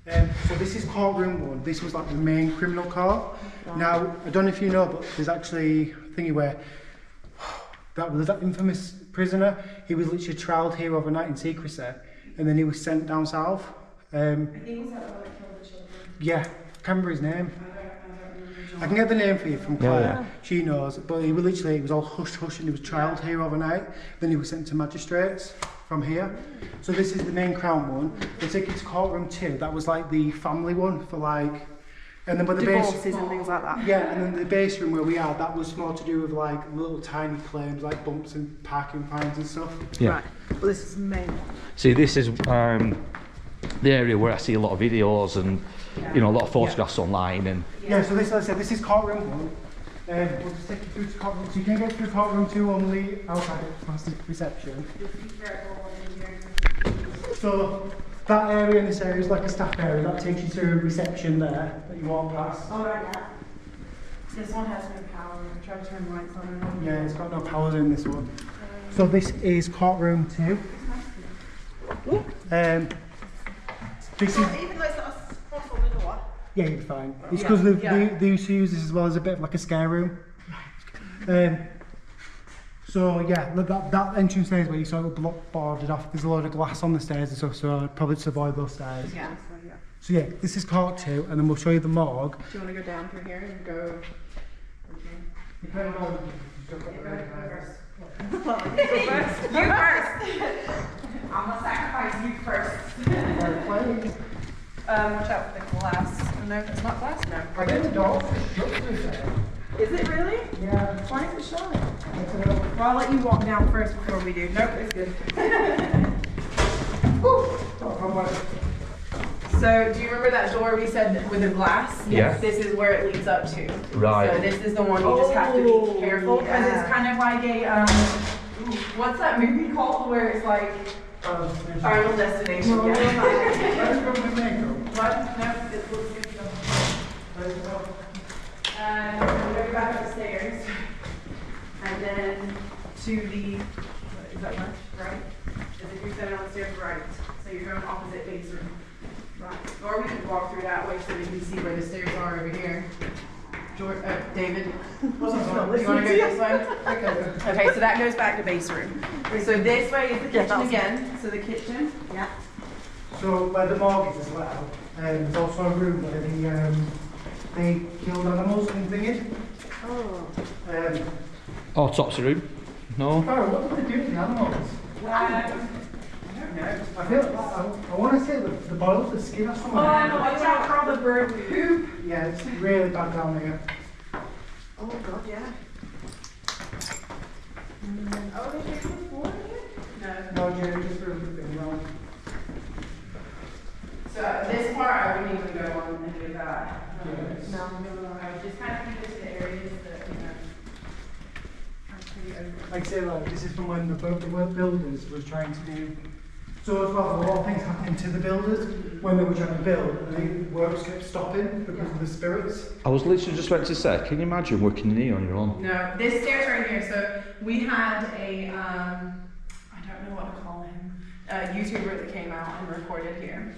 So this is courtroom 1. This was like the main criminal court. Right. Now, I don't know if you know, but there's actually a thingy where that was that infamous prisoner. He was literally trialed here overnight in secrecy, and then he was sent down south. I think it was that one that killed the children. Yeah, I can't remember his name. I can get the name for you from Claire. Yeah. She knows, but he was literally, it was all hush hush, and he was trialed here overnight. Then he was sent to magistrates from here. So this is the main Crown one. The ticket to courtroom 2, that was like the family one for like, and then with the divorces and things like that. Yeah, and then the base room where we are, that was more to do with like little tiny claims like bumps and parking fines and stuff. Yeah. Right. Well, this is the main one. See, this is the area where I see a lot of videos and you know, a lot of photographs online. And yeah, so this, as I said, this is courtroom 1. We'll just take you through to courtroom 2. So you can get through courtroom 2 only outside of the reception. So that area and this area is like a staff area. That takes you to a reception there that you walk past. Oh, right, yeah. This one has no power. I'm trying to turn lights on. Yeah, it's got no powers in this one. So this is courtroom 2. This is, even though it's not a possible door. yeah, you'll be fine. It's because they used to use this as well as a bit of like a scare room. So yeah, look, that entrance stairs where you saw it boarded off, there's a load of glass on the stairs and stuff, so I'd probably just avoid those stairs. Yeah. So yeah, this is court 2, and then we'll show you the morgue. Do you want to go down through here and go? You go first. You first. I'm gonna sacrifice you first. Watch out for the glass. No, it's not glass. No. I think the door's shut through there. Is it really? Yeah. Why is it shut? Well, I'll let you walk down first before we do. Nope, it's good. So, do you remember that door we said with the glass? Yeah. This is where it leads up to. Right. So this is the one you just have to be careful because it's kind of like a what's that movie called where it's like Final Destination? What? No, it looks good. We'll go back upstairs, and then to the is that left, right? As if you're standing on the stairs, right. So you're going opposite base room. Right. Or we could walk through that way so we can see where the stairs are over here. George, David, do you want to go this way? Okay, so that goes back to base room. So this way is the kitchen again. So the kitchen. Yeah. So where the morgue is as well, there's also a room where they killed animals and thinged. Oh. autopsy room? No? Oh, what did they do to the animals? I don't know. I feel I want to say the boiled the skin or something. Oh, no, watch out for all the bird poop. Yeah, it's really bad down here. Oh, God, yeah. Oh, they did before here? No. No, Jerry, just for a thing wrong. So this part, I wouldn't even go on any of that. Yes. No, I would just kind of keep it to the areas that, you know, are pretty open. Like I say, like, this is from when the builders was trying to do. So as well, a lot of things happened to the builders when they were trying to build, and the works kept stopping because of the spirits. I was literally just about to say, can you imagine working in here on your own? No, this stairs right here. So we had a, I don't know what to call him, a YouTuber that came out and recorded here.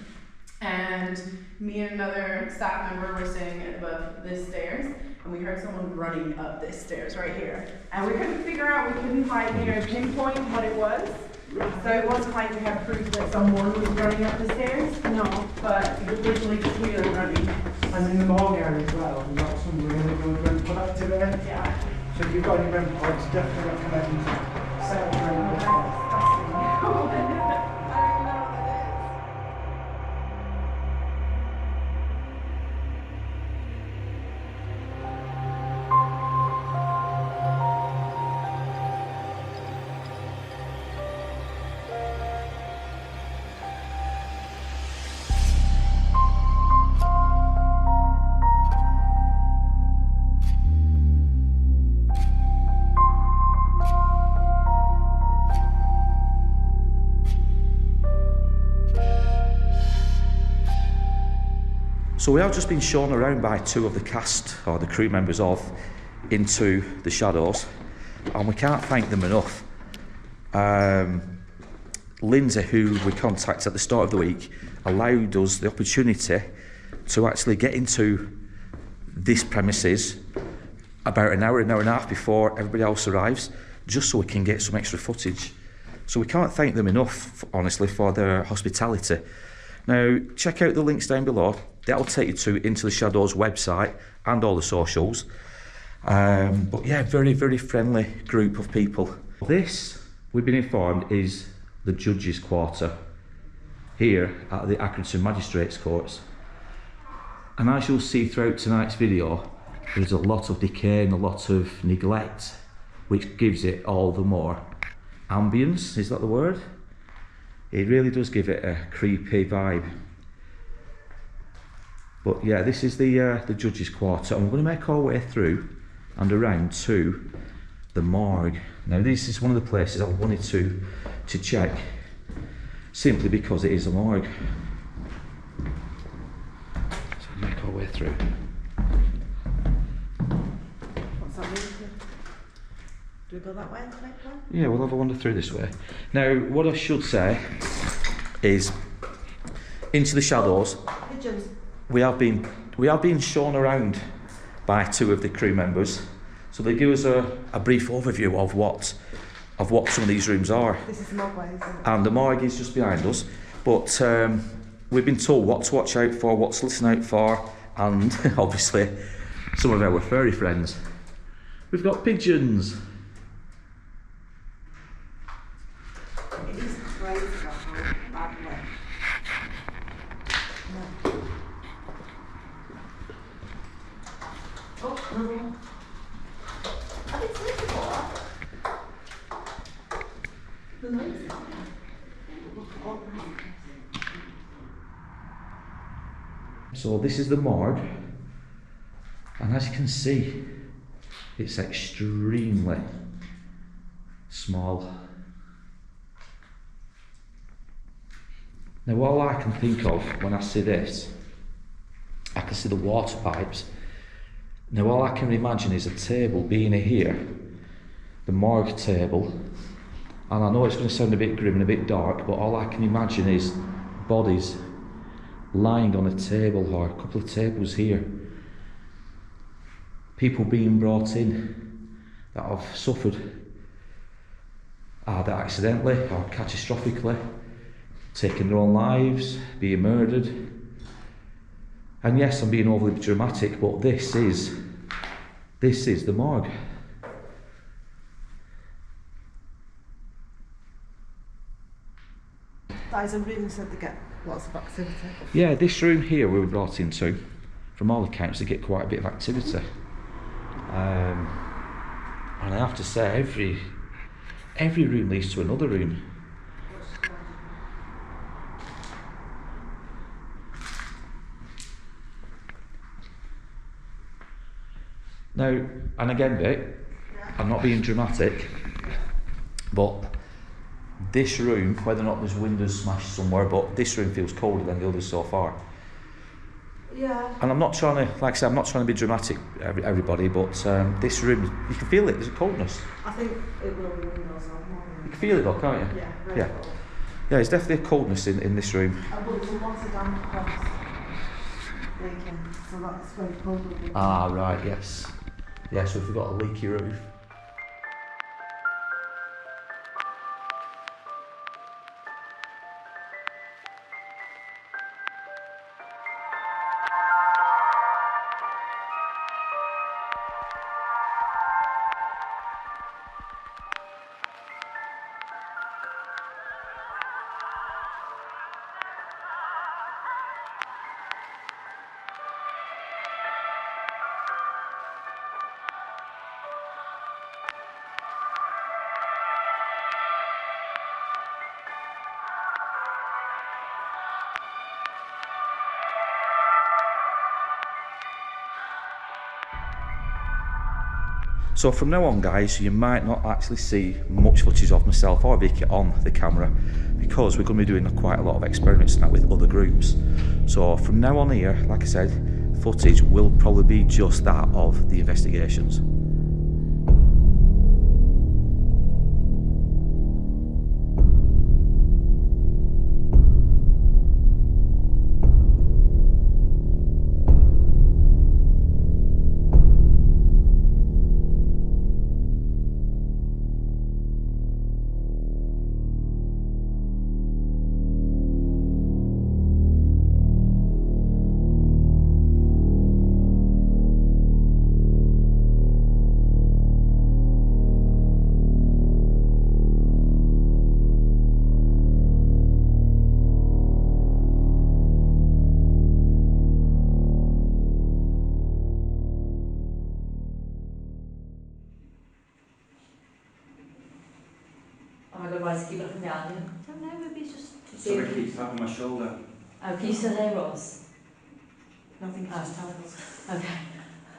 And me and another staff member were sitting above this stairs, and we heard someone running up this stairs right here. And we couldn't figure out, we couldn't like, you know, pinpoint what it was. So it wasn't like we had proof that someone was running up the stairs. No, but it was literally just we were running. And in the morgue area as well, we've got some really good rental activity. Yeah. So if you've got any rental, I'd definitely recommend set up your own business. So we have just been shown around by two of the cast, or the crew members of, Into the Shadows, and we can't thank them enough. Lindsay, who we contacted at the start of the week, allowed us the opportunity to actually get into this premises about an hour and a half before everybody else arrives, just so we can get some extra footage. So we can't thank them enough, honestly, for their hospitality. Now, check out the links down below. That'll take you to Into the Shadows website and all the socials. But yeah, very, very friendly group of people. This, we've been informed, is the judge's quarter here at the Accrington Magistrates courts. And as you'll see throughout tonight's video, there's a lot of decay and a lot of neglect, which gives it all the more ambience, is that the word? It really does give it a creepy vibe. But yeah, this is the judge's quarter, and we're going to make our way through and around to the morgue. Now this is one of the places I wanted to check, simply because it is a morgue. So make our way through. What's that mean? Do we go that way? Yeah, we'll have a wander through this way. Now, what I should say is, Into the Shadows, Pigeons. we have been shown around by two of the crew members, so they give us a brief overview of what some of these rooms are. This is the Morgue, isn't it? And the morgue is just behind us, but we've been told what to watch out for, what to listen out for, and obviously some of our furry friends. We've got pigeons. It is crazy how badly. No. Oh, another one. Have you seen it before? The noise is on there. So this is the morgue, and as you can see, it's extremely small. Now all I can think of when I see this, I can see the water pipes. Now all I can imagine is a table being here, the morgue table, and I know it's going to sound a bit grim and a bit dark, but all I can imagine is bodies lying on a table or a couple of tables here. People being brought in that have suffered either accidentally or catastrophically, taking their own lives, being murdered. And yes, I'm being overly dramatic, but this is the morgue. That is a room said to get lots of activity. Yeah, this room here we were brought into, from all accounts, they get quite a bit of activity. And I have to say, every room leads to another room. Now, and again, Vic, I'm not being dramatic, but this room, whether or not there's windows smashed somewhere, but this room feels colder than the others so far. Yeah. And I'm not trying to, like I said, I'm not trying to be dramatic, everybody, but this room, you can feel it, there's a coldness. I think it will be windows on. You can feel it though, can't you? Yeah, very Yeah. cold. Yeah, there's definitely a coldness in this room. But there's lots of damp across leaking, so that's very cold. Ah, right, yes. Yeah, so if we've got a leaky roof. So from now on, guys, you might not actually see much footage of myself or Vicky on the camera, because we're going to be doing quite a lot of experiments now with other groups. So from now on here, like I said, footage will probably be just that of the investigations. Somebody keeps tapping my shoulder. Oh, can you still hear us? Nothing, he's just telling us. Okay.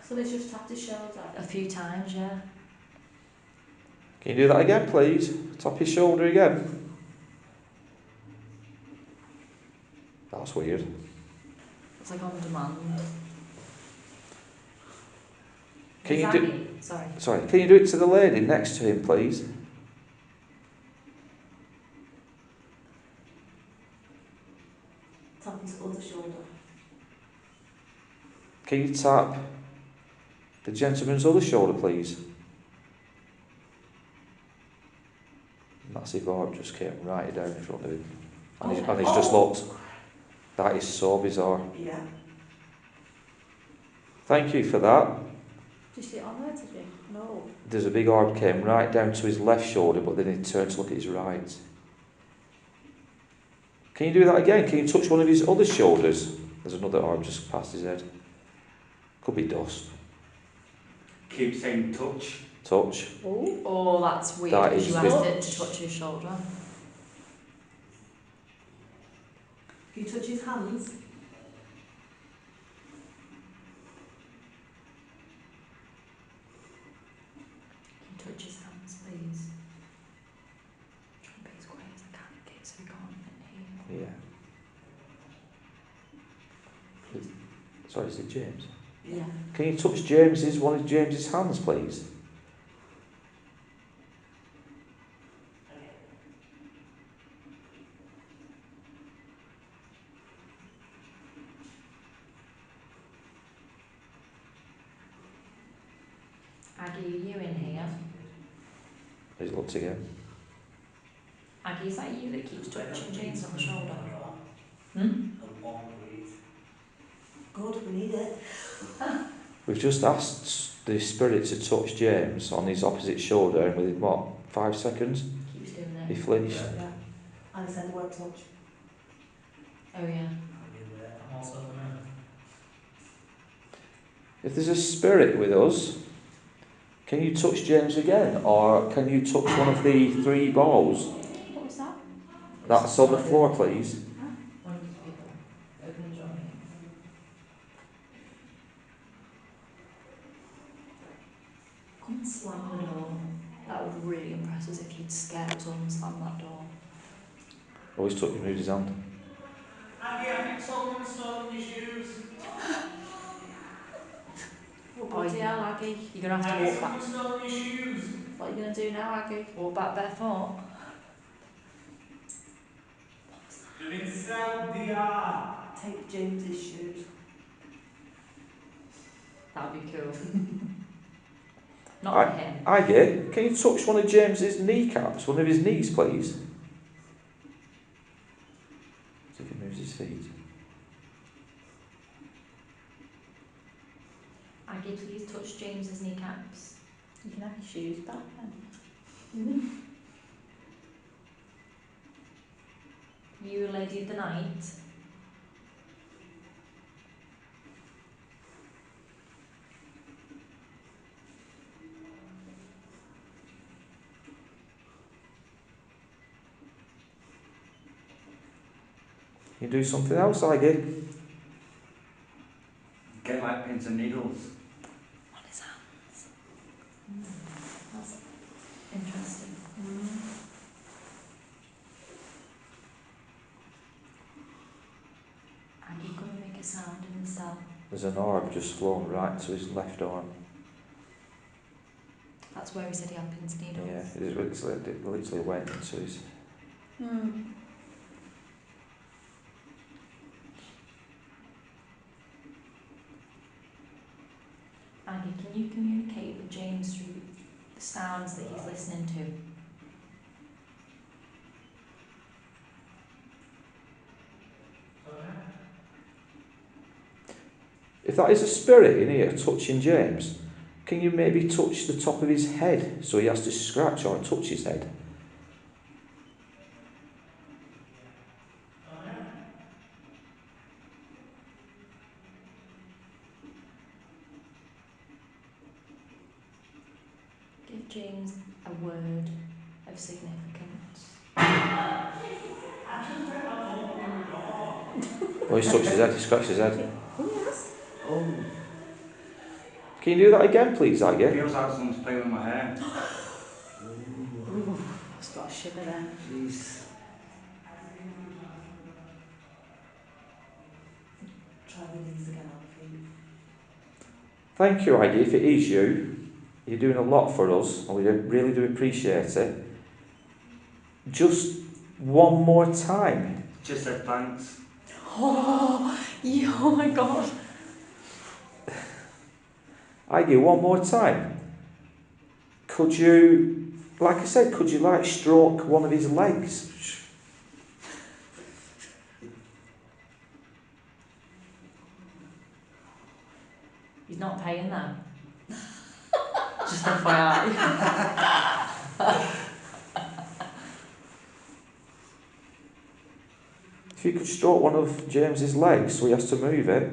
Somebody's just tapped his shoulder. A few times, yeah. Can you do that again, please? Tap his shoulder again. That's weird. It's like on demand. Can Is you that do? me? Sorry. Sorry. Can you do it to the lady next to him, please? Tap his other shoulder. Can you tap the gentleman's other shoulder, please? Massive orb just came right down in front of him. And he's just looked. That is so bizarre. Yeah. Thank you for that. Did you see it on there, did you? No. There's a big orb came right down to his left shoulder, but then he turned to look at his right. Can you do that again? Can you touch one of his other shoulders? There's another orb just past his head. Could be dust. Keep saying touch. Touch. Oh, that's weird That because is you weird. asked it to touch his shoulder. Can you touch his hands? Can you touch his hands, please? Try and be as quiet as I can in case we can't hear. Yeah. Sorry, is it James? Yeah. Can you touch one of James's hands, please? Aggie, are you in here? He's looked again. Aggie, is that you that keeps touching James on the shoulder? Hmm? Good, we need it. We've just asked the spirit to touch James on his opposite shoulder, and within 5 seconds, Keeps doing he it. flinched. Yeah. And I said the word touch. Oh yeah. If there's a spirit with us, can you touch James again, or can you touch one of the 3 balls What was that? that's on the floor, please? One of these people. Open the door. Come and slam the door. That would really impress us if you'd scare us all and slam that door. Always touch him, moved his hand. Aggie, I think someone's stolen your shoes. Oh, bloody hell, Aggie. You're going to have to walk back. Someone's stolen your shoes. What are you going to do now, Aggie? Walk back barefoot. It's out the yard. Take James's shoes. That would be cool. Not I- on him. Aggie, can you touch one of James's kneecaps, one of his knees, please? See if he moves his feet. Aggie, please touch James's kneecaps. You can have your shoes back then. You, Lady of the Night. You do something else, Aggie. Get like pins and needles. On his hands. That's interesting. Aggie, come and make a sound in the cell. There's an orb just flown right to his left arm. That's where he said he had pins and needles. Yeah, it literally went into his... Aggie, can you communicate with James through the sounds that he's listening to? If that is a spirit in here touching James, can you maybe touch the top of his head so he has to scratch or touch his head? Give James a word of significance. I'm Oh, he's touched his head, he scratched his head. Oh, yes. Oh, Can you do that again, please, Aggie? feels like someone's playing with my hair. Ooh, it's got a shiver there. Jeez. Try the knees again on the feet. Thank you, Aggie. If it is you, you're doing a lot for us, and we really do appreciate it. Just one more time. Just said thanks. Oh, yeah, oh my god. Aggie, one more time. Could you, like I said, could you like stroke one of his legs? He's not paying that. Just FYI. If you could stroke one of James's legs so he has to move it,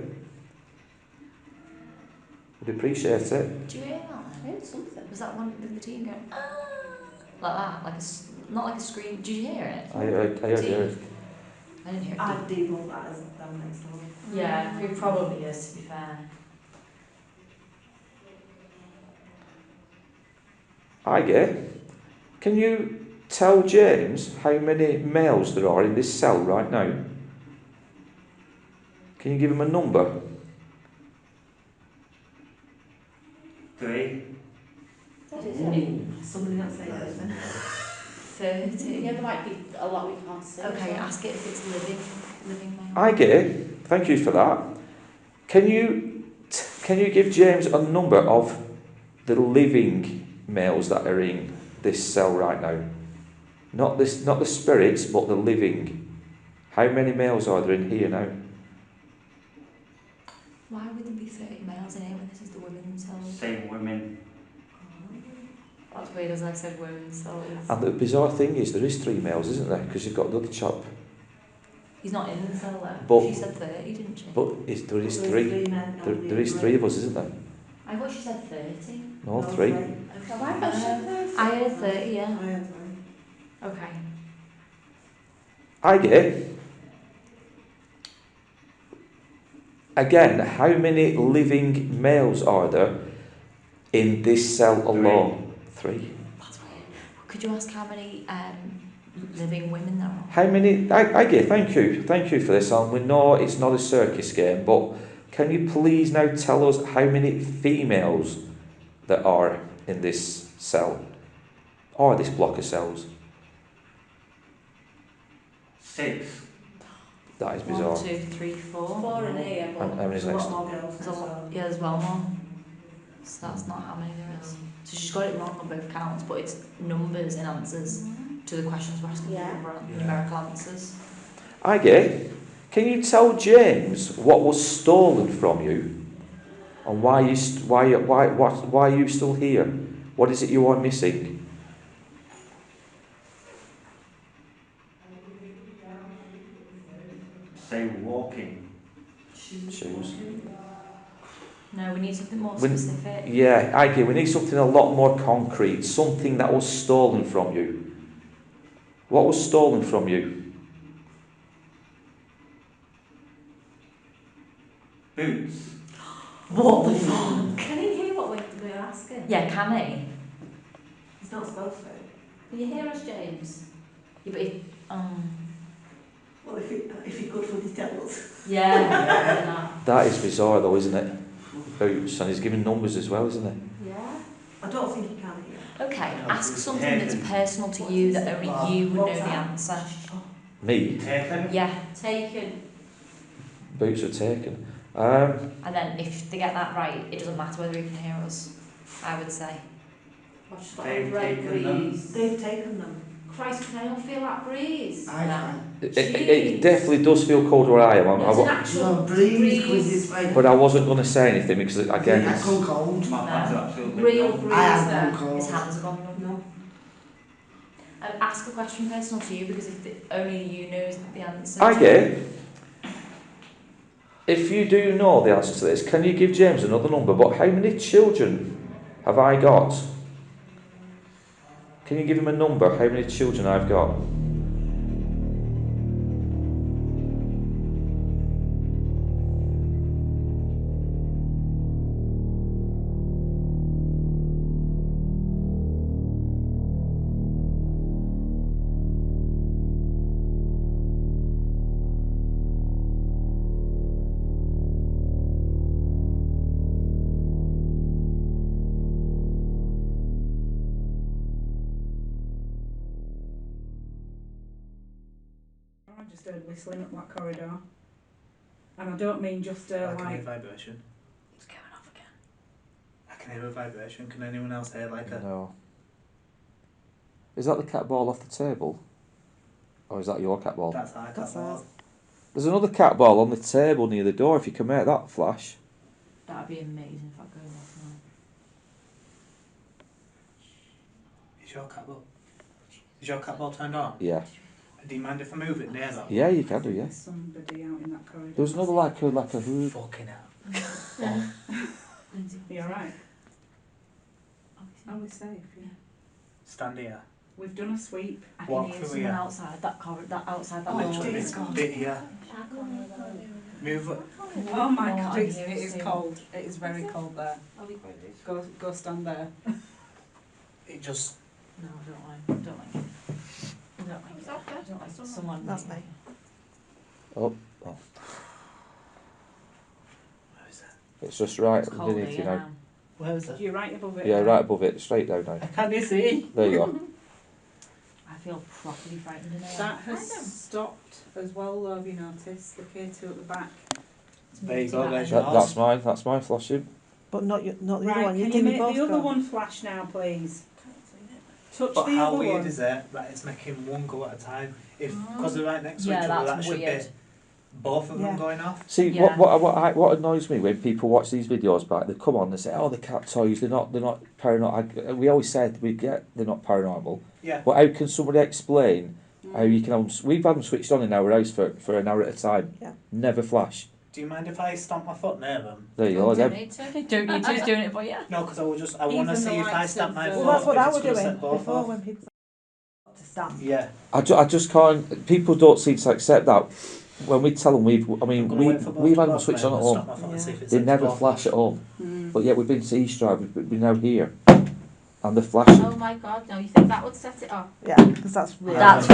we'd appreciate it. Do you hear that? I heard something. Was that one with the team going, ah? Like that? Like not like a scream. Did you hear it? I heard it. I didn't hear it. I do know that as down next door. Yeah, it probably is, to be fair. Aggie, can you tell James how many males there are in this cell right now? Can you give him a number? 3. What is it? Somebody not say anything. 30. Yeah, there might be a lot we can't see. Okay, ask it if it's living male. Aggie, thank you for that. Can you give James a number of the living males that are in this cell right now? Not the spirits, but the living. How many males are there in here now? Why would there be 30 males in here when this is the women's cell? Same women. That's weird, as I said women's cell. And the bizarre thing is, there is 3 males, isn't there? Because you've got the other chap. He's not in the cell there. But- She said 30, didn't she? But there is There is 3. men, There is 3 of us, isn't there? I thought she said 30. No, 3. So why not she I heard 30, yeah. I had 3. Okay. Aggie, again, how many living males are there in this cell alone? 3. That's weird. Could you ask how many living women there are? How many? Aggie, thank you for this. And we know it's not a circus game, but can you please now tell us how many females there are in this cell, or this block of cells? 6. That is bizarre. 1, 2, 3, 4. 4 in here, And but how many's There's a next? lot more girls. There's a lot. Yeah, there's well more. So that's not how many there is. So she's got it wrong on both counts, but it's numbers and answers to the questions we're asking. Yeah. Numerical answers. Aggie, can you tell James what was stolen from you, and why are you still here? What is it you are missing? Say walking. Shoes. No, we need something more When- specific. Yeah, Aggie, we need something a lot more concrete. Something that was stolen from you. What was stolen from you? Boots. What the fuck? can he hear what we're asking? Yeah, can he? He's not supposed to. Can you hear us, James? Yeah, but he, Well, if he could, would he tell us? yeah. That is bizarre though, isn't it? Boots, and he's giving numbers as well, isn't he? Yeah. I don't think he can hear. Okay, ask something that's personal to you that only you would know the answer. Me? Taken. Yeah, Taken. Boots are taken. and then if they get that right, it doesn't matter whether he can hear us, I would say. Watch that They've great taken them. breeze. They've taken them. Christ, can anyone feel that breeze? I No. can. It definitely does feel cold where I am. It's an actual breeze. But I wasn't going to say anything because, again, I've gone cold. My hands are absolutely Real cold. breeze I have there. gone cold. His hands are gone. No. Ask a question personal to you because only you know the answer. Aggie, if you do know the answer to this, can you give James another number? But how many children have I got? Can you give him a number? How many children I've got? just heard whistling up that corridor. And I don't mean just I can hear like... vibration. It's going off again. I can hear a vibration. Can anyone else hear like a... No. Is that the cat ball off the table? Or is that your cat ball? That's our cat That's ball. ours. There's another cat ball on the table near the door if you can make that flash. That'd be amazing if that goes off now. Is your cat ball? Is your cat ball turned on? Yeah. Do you mind if I move it near that? Yeah, you can do, yeah. There's somebody out in that corridor. There was another like a hood. Fucking hell. You alright? Oh, we're safe, yeah. Stand here. We've done a sweep. I can Walk hear through someone here. outside that outside that Literally, window. bit here. Move it. Oh my Oh, god, I it hear it is soon. cold. It is very cold there. Go stand there. It just... No, I don't like it. I don't like it. I don't like someone. That's me. Oh, Where is it? it's just right It's cold underneath you here now. now. Where is it? You're right above it. Yeah, right above it, straight down now. Can you see? There you go. I feel properly frightened in here. That has stopped as well though, have you noticed? The K2 at the back. It's There you moved go, to there's that yours. That's mine flashing. But not the other Right, one. You can you didn't make both the other go. one flash now, please? Touch But the how other weird one. is it that it's making one go at a time? If because they're right next to Yeah, each other, that that's should weird. be both of them Yeah. going off. See, Yeah. what annoys me when people watch these videos back, they come on, they say, oh, the cat toys, they're not paranormal. We always said they're not paranormal. Yeah. But how can somebody explain how you can have them, we've had them switched on in our house for an hour at a time. Yeah. Never flash. Do you mind if I stamp my foot near them? There you You go. don't need to. You don't need to. He's doing it for you. No, because I want to Even see the if I likes stamp of, my foot. Well, that's what if I it's was gonna doing set both before off. when people to stamp. Yeah. I just can't, people don't seem to accept that. When we tell them I'm gonna wait for both we've to had them both switched then on at and home. stamp my foot and see if it They sets never both flash off. at home. Mm. But yet we've been to East Drive, we're now here. And they're flashing. Oh my god, no, you think that would set it off? Yeah, because that's really. That's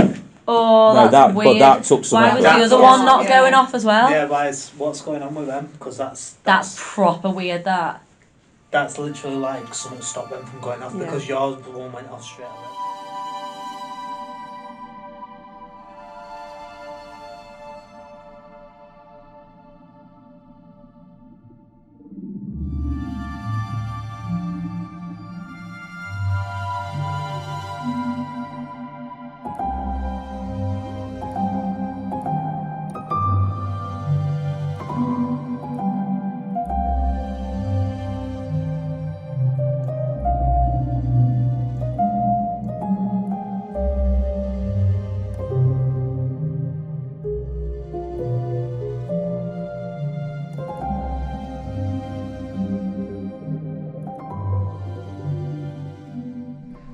oh, No, that's weird. but that took some Why effort. was the That's other one awesome. not Yeah. going off as well? Yeah, what's going on with them? Because That's proper weird, that. that's literally like something stopped them from going off Yeah. because yours the one went off straight away.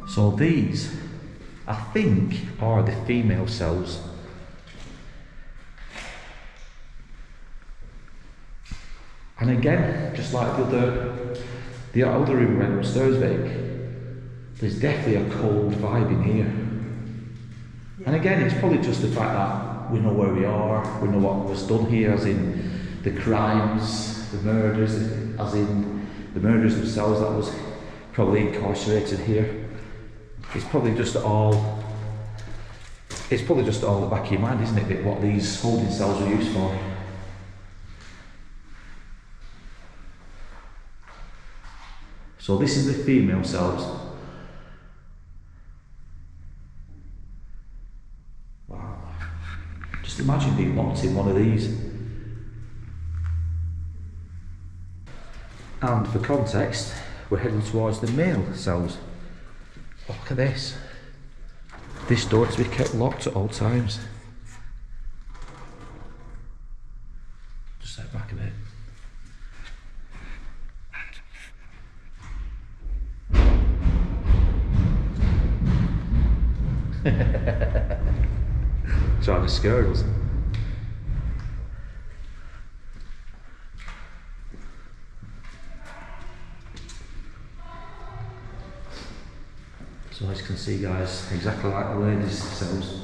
So these, I think, are the female cells. And again, just like the other room we went upstairs, Vic, there's definitely a cold vibe in here. And again, it's probably just the fact that we know where we are, we know what was done here, as in the crimes, the murders, as in the murders themselves that was probably incarcerated here. It's probably just all at the back of your mind, isn't it, Vic, what these holding cells were used for. So this is the female cells. Wow. Just imagine being locked in one of these. And for context, we're heading towards the male cells. Look at this. This door to be kept locked at all times. Just step back a bit. Trying to scare us. So as you can see, guys, exactly like the ladies' cells.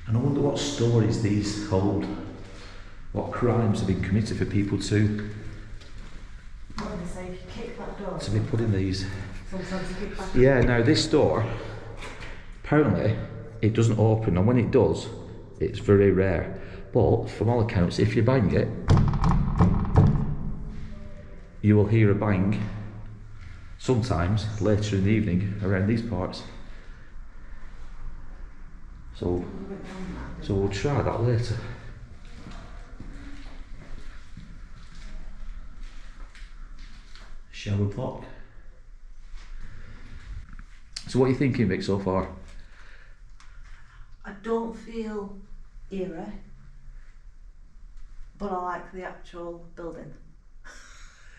And I wonder what stories these hold. What crimes have been committed for people to be put in these. Yeah, now this door, apparently it doesn't open, and when it does, it's very rare. But from all accounts, if you bang it, you will hear a bang sometimes later in the evening around these parts. So we'll try that later. Shower block. So what are you thinking, Vic, so far? I don't feel eerie, but I like the actual building.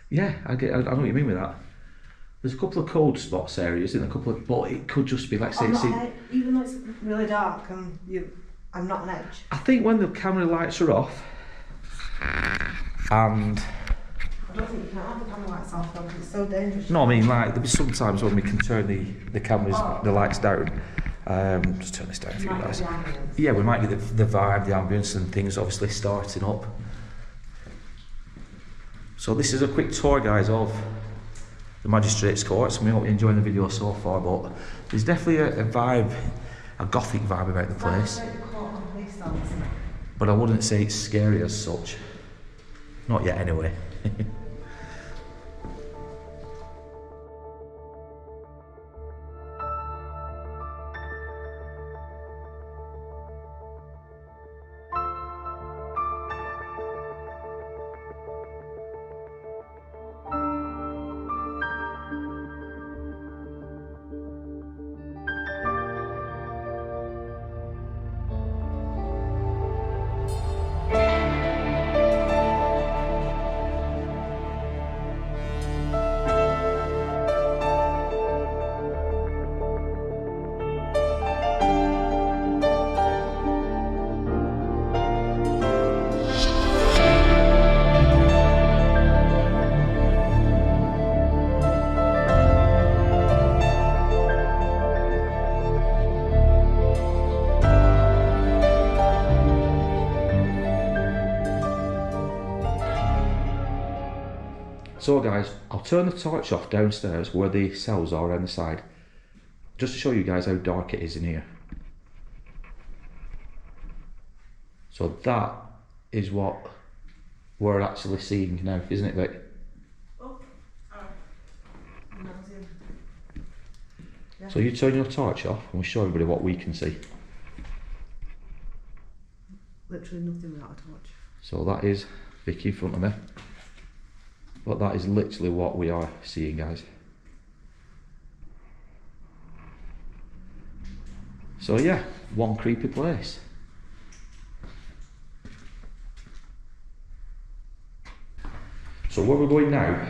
Yeah, I know what you mean with that. There's a couple of cold spots areas, and a couple of, but it could just be like say, Even though it's really dark and I'm not on edge. I think when the camera lights are off, and I don't think you can have the camera lights off though, because it's so dangerous. no, I mean like there'll be sometimes when we can turn the cameras, the lights down. Just turn this down for you guys. Yeah, we might get the vibe, the ambience, and things obviously starting up. So this is a quick tour, guys, of the Magistrates Courts, and we hope you're enjoying the video so far, but there's definitely a vibe, a gothic vibe about the place. But I wouldn't say it's scary as such. Not yet, anyway. So guys, I'll turn the torch off downstairs where the cells are around the side, just to show you guys how dark it is in here. So that is what we're actually seeing now, isn't it, Vic? So you turn your torch off and we'll show everybody what we can see. Literally nothing without a torch. So that is Vicky in front of me. But that is literally what we are seeing, guys. So yeah, one creepy place. So where we're going now,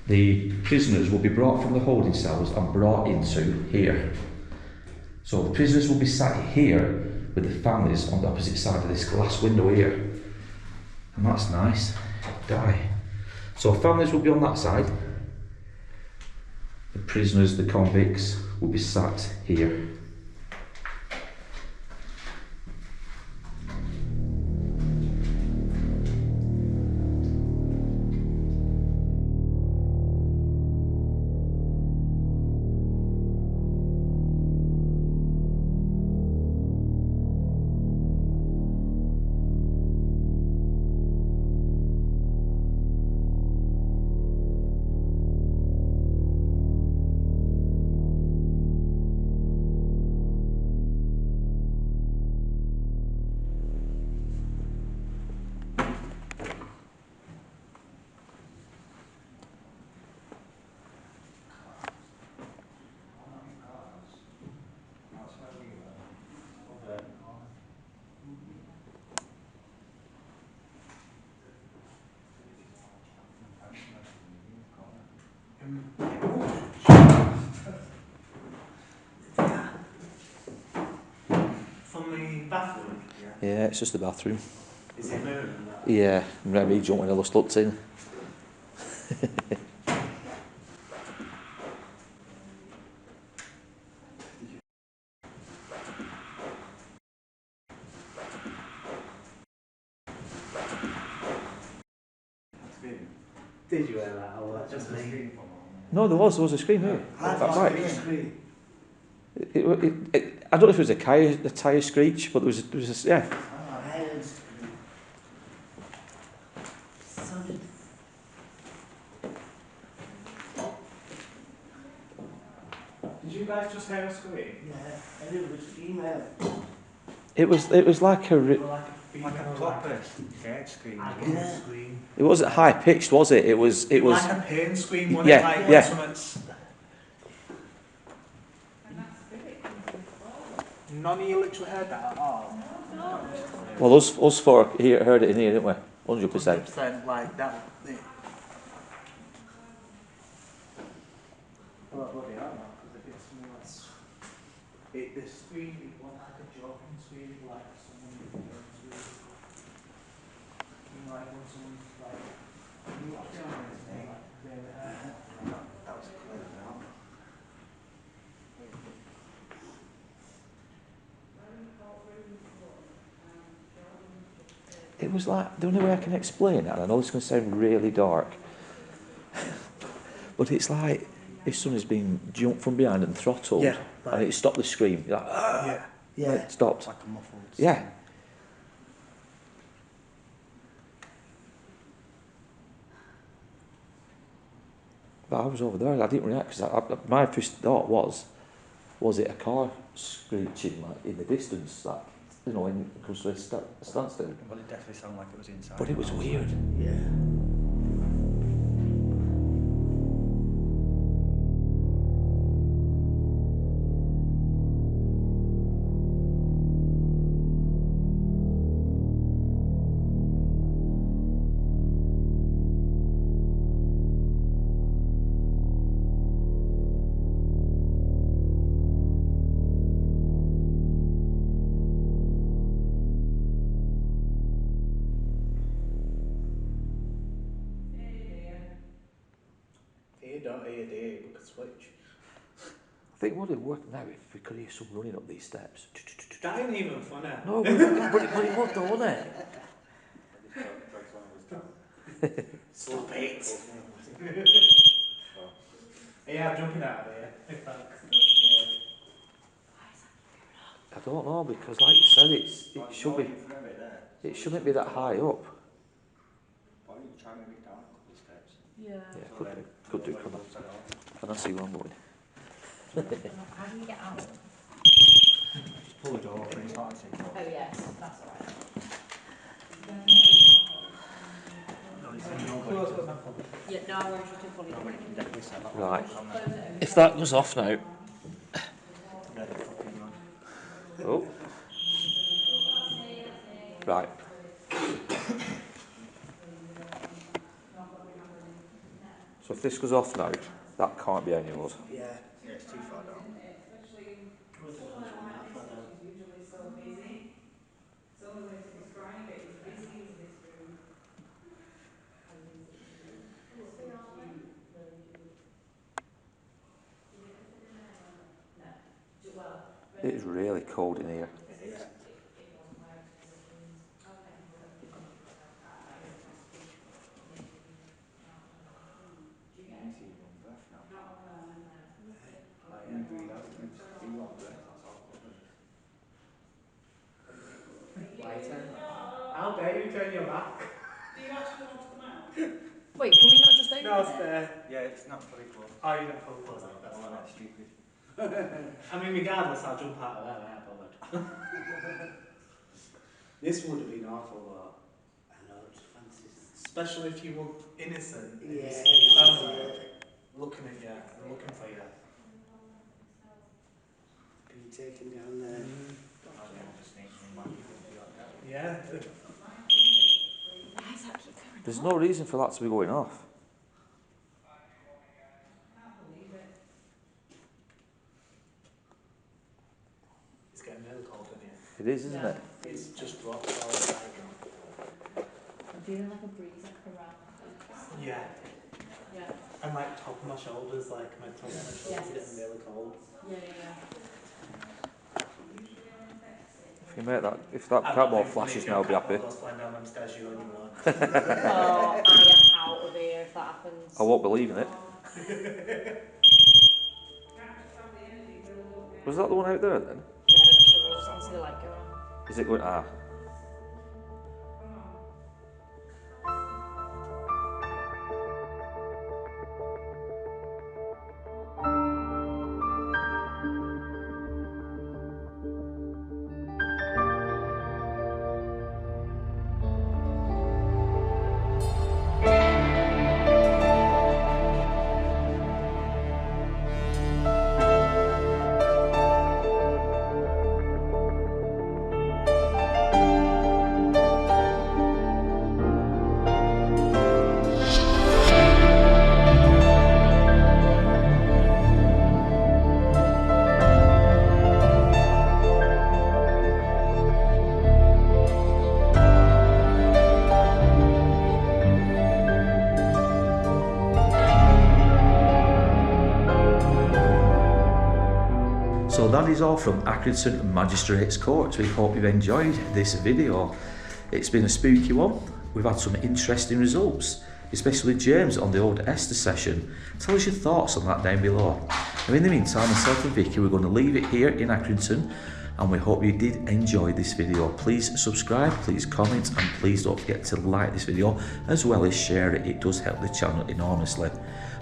the prisoners will be brought from the holding cells and brought into here. So the prisoners will be sat here with the families on the opposite side of this glass window here. And that's nice. Die. So families will be on that side. The prisoners, the convicts, will be sat here. From the bathroom? Yeah, it's just the bathroom. Is it mirrored? Yeah, maybe you don't want to just looked in. Did you wear that or just me? No, there was a screen here. I That's right. screen. I don't know if it was a tyre screech, but there was a, yeah. Sounded. Did you guys just hear a scream? Yeah, and it was female. It was like a. Like a proper scared scream. Yeah. Scream. It wasn't high pitched, was it? It was. Like a pain scream, wasn't Yeah, it? Like yeah. something's... None of you literally heard that at all? Well, us four heard it in here, didn't we? 100%. 100% like that. Well, bloody hell, man, because if it's something that's... The scream, it wasn't like a joking scream, like someone going to... Like when someone's like... You watch it on his name, that was clear now. It was like, the only way I can explain that, I know it's going to sound really dark, but it's like if someone's been jumped from behind and throttled, Yeah, and it stopped the scream. You're like, ah! Yeah. Yeah. Like, it stopped. Like a muffled... Yeah. But I was over there, I didn't react, because my first thought was it a car screeching like in the distance, like, you know, in close to a standstill? Well, it definitely sounded like it was inside. But it was weird. Yeah. Don't hear the we could switch. I think what would work now if we could hear someone running up these steps. That ain't even funny. No, but it would though, wouldn't it? Stop it. Yeah, I'm jumping out of here. If that's I don't know, because like you said, it shouldn't be that high up. Yeah. Yeah, could do, couldn't it? Can I see where I'm going? How do you get out? Just pull the door open, it's not a Oh yes, that's alright. Yeah, no, I won't just fully. Right. If that goes off now. Oh. Right. So if this goes off now, that can't be any of us. Yeah, it's too far down. It is really cold in here. How dare you turn your back? Do you actually want to come out? Wait, can we not just open No, it's it? there. Yeah, it's not fully closed. Oh, you don't fully close it. That's why that's stupid. I mean, regardless, I'll jump out of there, I ain't bothered. This would have been awful, though. I know, it's fancy. Especially if you were innocent and Yeah. you see your family looking at you and looking for you. Being taken down there. Yeah. There's no reason for that to be going off. It's getting really cold in here. It is, isn't it? It's just rock solid. I'm feeling like a breeze around. Yeah. Yeah. And like top of my shoulders, like my top of my shoulders Yes. getting really cold. Yeah. If that catwalk flashes now, I'll be happy. Flying down them stairs, you anymore. Oh, I am out of here if that happens. I won't believe in it. Was that the one out there then? Yeah, I don't know, I just see the light going on. Is it going? Ah. So that is all from Accrington Magistrates Court. We hope you've enjoyed this video. It's been a spooky one. We've had some interesting results, especially James on the old Esther session. Tell us your thoughts on that down below. Now in the meantime, myself and Vicky, we're going to leave it here in Accrington, and we hope you did enjoy this video. Please subscribe, please comment, and please don't forget to like this video as well as share it. It does help the channel enormously.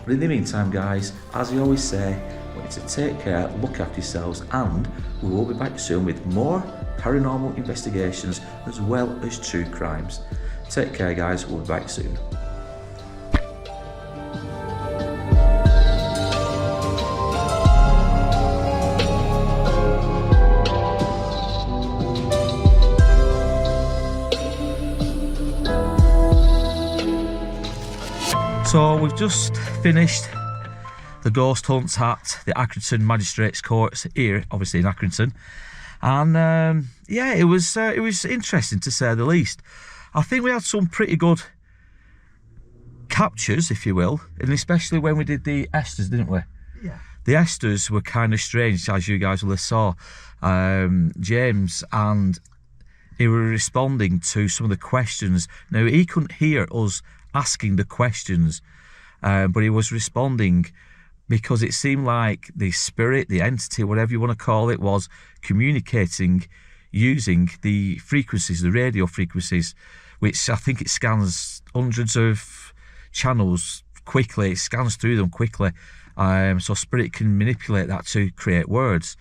But in the meantime guys, as I always say, I want you to take care, look after yourselves, and we will be back soon with more paranormal investigations as well as true crimes. Take care guys, we'll be back soon. So we've just finished the ghost hunt at the Accrington Magistrates Courts here, obviously in Accrington, and yeah, it was interesting to say the least. I think we had some pretty good captures, if you will, and especially when we did the Esthers, didn't we? Yeah. The Esthers were kind of strange, as you guys will have saw. James, and he were responding to some of the questions. Now he couldn't hear us asking the questions, but he was responding because it seemed like the spirit, the entity, whatever you want to call it, was communicating using the frequencies, the radio frequencies, which I think it scans hundreds of channels quickly. It scans through them quickly, so spirit can manipulate that to create words.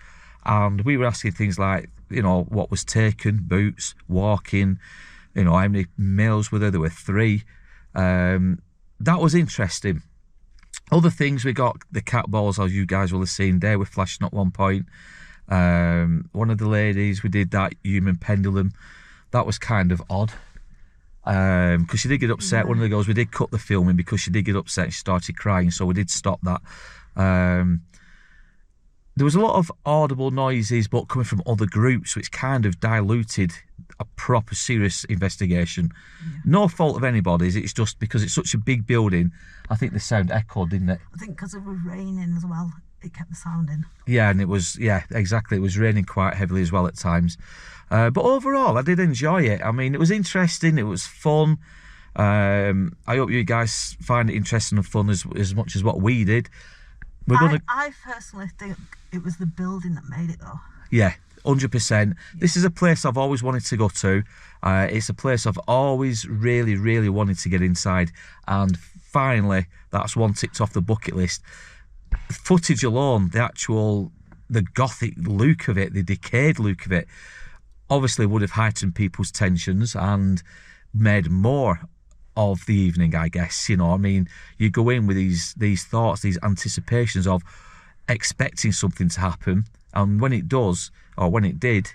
And we were asking things like, you know, what was taken, boots, walking, you know, how many males were there? There were 3. That was interesting. Other things, we got the cat balls, as you guys will have seen. They were flashing at one point. One of the ladies, we did that human pendulum. That was kind of odd, because she did get upset. One of the girls, we did cut the filming because she did get upset. She started crying, so we did stop that. There was a lot of audible noises, but coming from other groups, which kind of diluted a proper serious investigation. Yeah. No fault of anybody's, it's just because it's such a big building. I think the sound echoed, didn't it? I think because it was raining as well, it kept the sound in. Yeah, and it was, yeah, exactly. It was raining quite heavily as well at times. But overall, I did enjoy it. I mean, it was interesting, it was fun. I hope you guys find it interesting and fun as much as what we did. I personally think it was the building that made it though. Yeah, 100%. This is a place I've always wanted to go to. It's a place I've always really, really wanted to get inside. And finally, that's one ticked off the bucket list. Footage alone, the gothic look of it, the decayed look of it, obviously would have heightened people's tensions and made more of the evening, I guess. You know, I mean, you go in with these thoughts, these anticipations of expecting something to happen, and when it does, or when it did,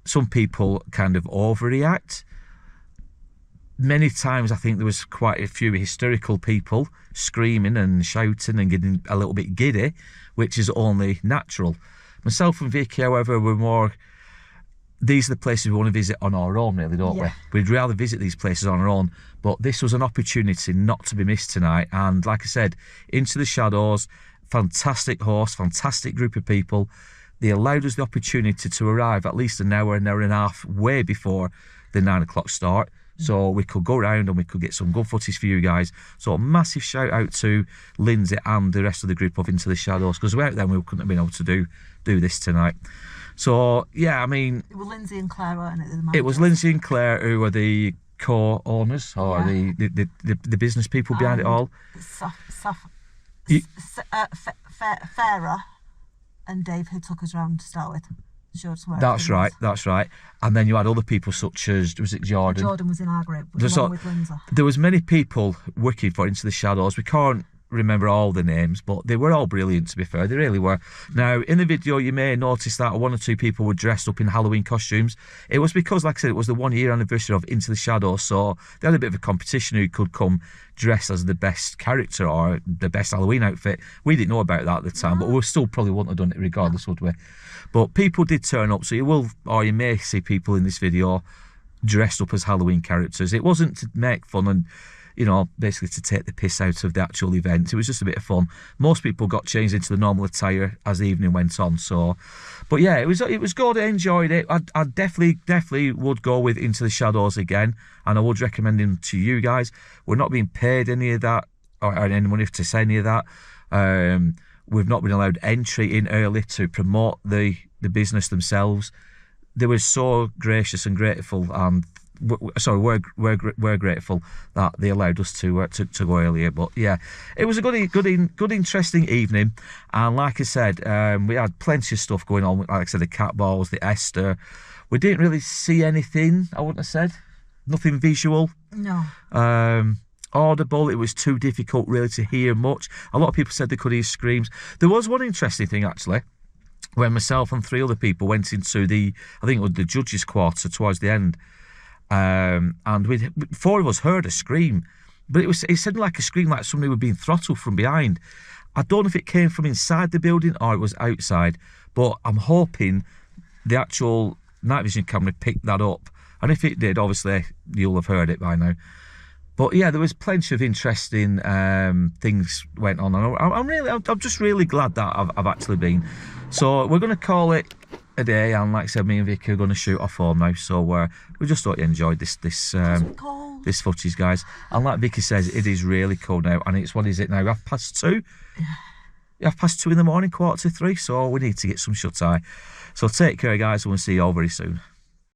some people kind of overreact. Many times I think there was quite a few hysterical people screaming and shouting and getting a little bit giddy, which is only natural. Myself and Vicky, however, were more, these are the places we want to visit on our own, really, don't we? We'd rather visit these places on our own, but this was an opportunity not to be missed tonight. And like I said, Into the Shadows, fantastic host, fantastic group of people. They allowed us the opportunity to arrive at least an hour and a half way before the 9 o'clock start, so we could go around and we could get some good footage for you guys. So a massive shout out to Lindsay and the rest of the group of Into the Shadows, because without them we couldn't have been able to do do this tonight. So yeah, I mean, It was Lindsay and Claire, weren't it? it was Lindsay and Claire who were the co-owners or Yeah. the business people behind it all. You- Farah and Dave, who took us round to start with. Showed us where That's everything right, that's right. And then you had other people such as, was it was. Jordan was in our group, along with Lindsay. There was many people working for Into the Shadows. We can't remember all the names, but they were all brilliant, to be fair. They really were. Now, in the video, you may notice that one or two people were dressed up in Halloween costumes. It was because, like I said, it was the 1 year anniversary of Into the Shadows, so they had a bit of a competition who could come dressed as the best character or the best Halloween outfit. We didn't know about that at the time, but we still probably wouldn't have done it regardless, would we? But people did turn up, so you will, or you may see people in this video dressed up as Halloween characters. It wasn't to make fun and, you know, basically to take the piss out of the actual event. It was just a bit of fun. Most people got changed into the normal attire as the evening went on. So, but yeah, it was good. I enjoyed it. I definitely would go with Into the Shadows again, and I would recommend him to you guys. We're not being paid any of that or any money to say any of that. We've not been allowed entry in early to promote the business themselves. They were so gracious and grateful, and we're grateful that they allowed us to go earlier. But yeah, it was a good interesting evening, and like I said, we had plenty of stuff going on. Like I said, the cat balls, the Esther. We didn't really see anything. I wouldn't have said nothing visual. No. Audible, it was too difficult really to hear much. A lot of people said they could hear screams. There was one interesting thing actually, when myself and 3 other people went into I think it was the judges' quarter towards the end, and 4 of us heard a scream, but it sounded like a scream like somebody were being throttled from behind. I don't know if it came from inside the building or it was outside, but I'm hoping the actual night vision camera picked that up, and if it did, obviously you'll have heard it by now. But yeah, there was plenty of interesting things went on, and I'm just really glad that I've actually been. So we're going to call it a day, and like I said, me and Vicky are going to shoot off home now. So we just thought you enjoyed this footage, guys. And like Vicky says, it is really cold now, and what is it now? 2:30? Yeah. 2:30 in the morning, 2:45. So we need to get some shut eye. So take care, guys, and we'll see you all very soon.